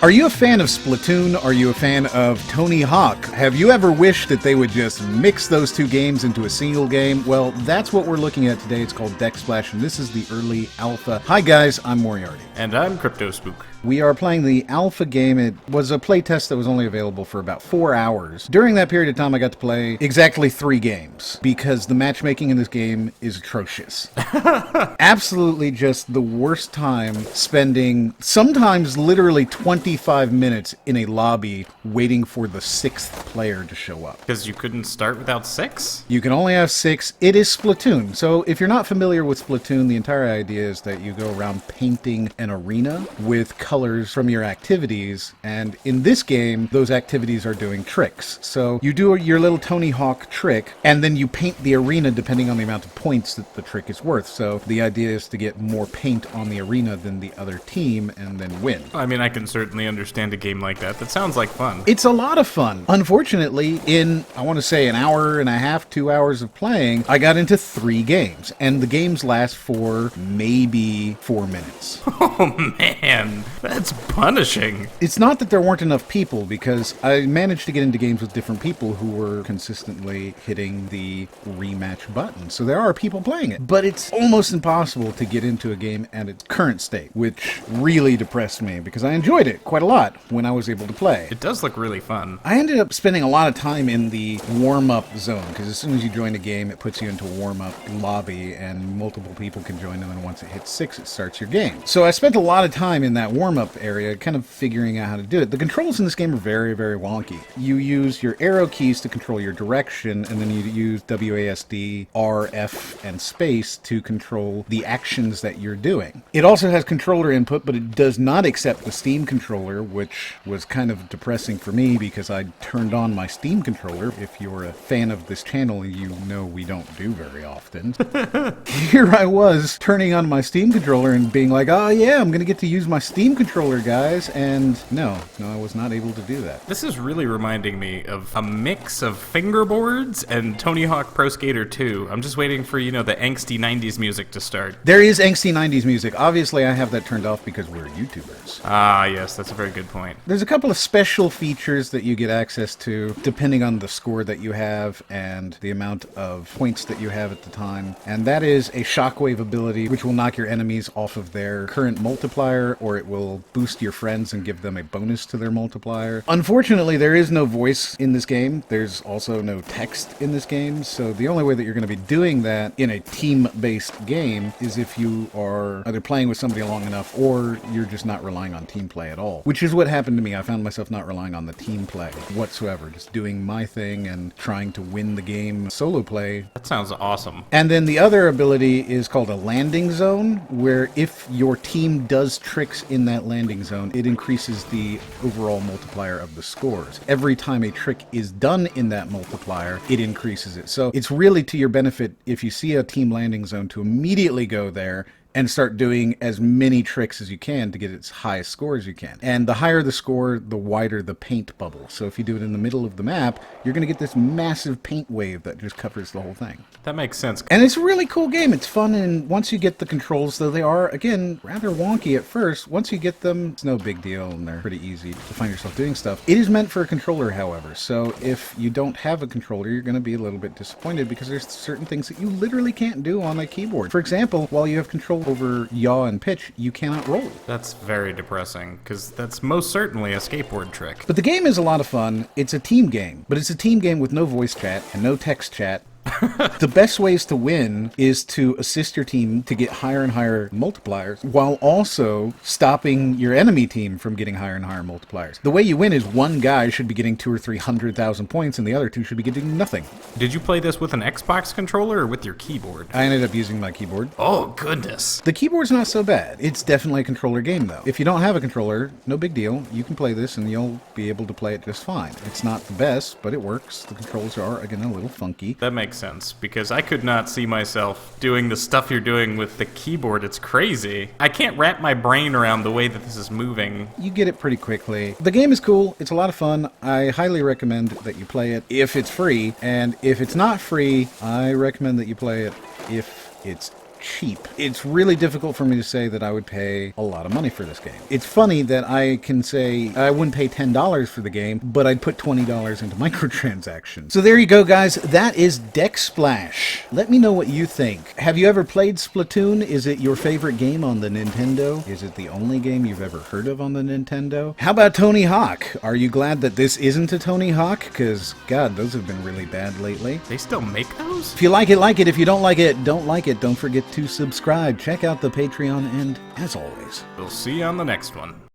Are you a fan of Splatoon? Are you a fan of Tony Hawk? Have you ever wished that they would just mix those two games into a single game? Well, that's what we're looking at today. It's called Decksplash, and this is the early alpha. Hi guys, I'm Moriarty. And I'm Crypto Spook. We are playing the alpha game. It was a playtest that was only available for about 4 hours. During that period of time, I got to play exactly 3 games, because the matchmaking in this game is atrocious. Absolutely just the worst time spending sometimes literally 25 minutes in a lobby waiting for the 6th player to show up. Because you couldn't start without 6? You can only have 6. It is Splatoon. So if you're not familiar with Splatoon, the entire idea is that you go around painting an arena with colors from your activities, and in this game those activities are doing tricks. So you do your little Tony Hawk trick, and then you paint the arena depending on the amount of points that the trick is worth. So the idea is to get more paint on the arena than the other team and then win. I mean, I can certainly understand a game like that. That sounds like fun. It's a lot of fun. Unfortunately, in, I want to say, an hour and a half, 2 hours of playing, I got into 3 games, and the games last for maybe 4 minutes. Oh man, that's punishing. It's not that there weren't enough people, because I managed to get into games with different people who were consistently hitting the rematch button. So there are people playing it. But it's almost impossible to get into a game at its current state, which really depressed me, because I enjoyed it quite a lot when I was able to play. It does look really fun. I ended up spending a lot of time in the warm-up zone, because as soon as you join a game, it puts you into a warm-up lobby, and multiple people can join them, and once it hits 6, it starts your game. So I spent a lot of time in that warm-up area, kind of figuring out how to do it. The controls in this game are very, very wonky. You use your arrow keys to control your direction, and then you use WASD, R, F, and space to control the actions that you're doing. It also has controller input, but it does not accept the Steam controller, which was kind of depressing for me because I turned on my Steam controller. If you're a fan of this channel, you know we don't do very often. Here I was turning on my Steam controller and being like, oh yeah, I'm gonna get to use my Steam controller, guys, and no, I was not able to do that. This is really reminding me of a mix of fingerboards and Tony Hawk Pro Skater 2. I'm just waiting for, the angsty 90s music to start. There is angsty 90s music. Obviously, I have that turned off because we're YouTubers. Ah, yes, that's a very good point. There's a couple of special features that you get access to depending on the score that you have and the amount of points that you have at the time. And that is a shockwave ability, which will knock your enemies off of their current multiplier, or it will boost your friends and give them a bonus to their multiplier. Unfortunately, there is no voice in this game. There's also no text in this game, so the only way that you're going to be doing that in a team-based game is if you are either playing with somebody long enough or you're just not relying on team play at all, which is what happened to me. I found myself not relying on the team play whatsoever, just doing my thing and trying to win the game solo play. That sounds awesome. And then the other ability is called a landing zone, where if your team does tricks in that landing zone, it increases the overall multiplier of the scores. Every time a trick is done in that multiplier, it increases it. So it's really to your benefit if you see a team landing zone to immediately go there and start doing as many tricks as you can to get as high a score as you can. And the higher the score, the wider the paint bubble. So if you do it in the middle of the map, you're going to get this massive paint wave that just covers the whole thing. That makes sense. And it's a really cool game. It's fun, and once you get the controls, though they are, again, rather wonky at first, once you get them, it's no big deal, and they're pretty easy to find yourself doing stuff. It is meant for a controller, however, so if you don't have a controller, you're going to be a little bit disappointed because there's certain things that you literally can't do on a keyboard. For example, while you have control over yaw and pitch, you cannot roll. That's very depressing, because that's most certainly a skateboard trick. But the game is a lot of fun. It's a team game, but it's a team game with no voice chat and no text chat. The best ways to win is to assist your team to get higher and higher multipliers while also stopping your enemy team from getting higher and higher multipliers. The way you win is one guy should be getting 200,000 or 300,000 points and the other two should be getting nothing. Did you play this with an Xbox controller or with your keyboard? I ended up using my keyboard. Oh, goodness. The keyboard's not so bad. It's definitely a controller game, though. If you don't have a controller, no big deal. You can play this and you'll be able to play it just fine. It's not the best, but it works. The controls are, again, a little funky. That makes sense, because I could not see myself doing the stuff you're doing with the keyboard. It's crazy. I can't wrap my brain around the way that this is moving. You get it pretty quickly. The game is cool. It's a lot of fun. I highly recommend that you play it if it's free, and if it's not free, I recommend that you play it if it's cheap. It's really difficult for me to say that I would pay a lot of money for this game. It's funny that I can say I wouldn't pay $10 for the game, but I'd put $20 into microtransactions. So there you go, guys. That is Decksplash. Let me know what you think. Have you ever played Splatoon? Is it your favorite game on the Nintendo? Is it the only game you've ever heard of on the Nintendo? How about Tony Hawk? Are you glad that this isn't a Tony Hawk? Because, God, those have been really bad lately. They still make those? If you like it, like it. If you don't like it, don't like it. Don't forget to subscribe. Check out the Patreon, and as always, We'll see you on the next one.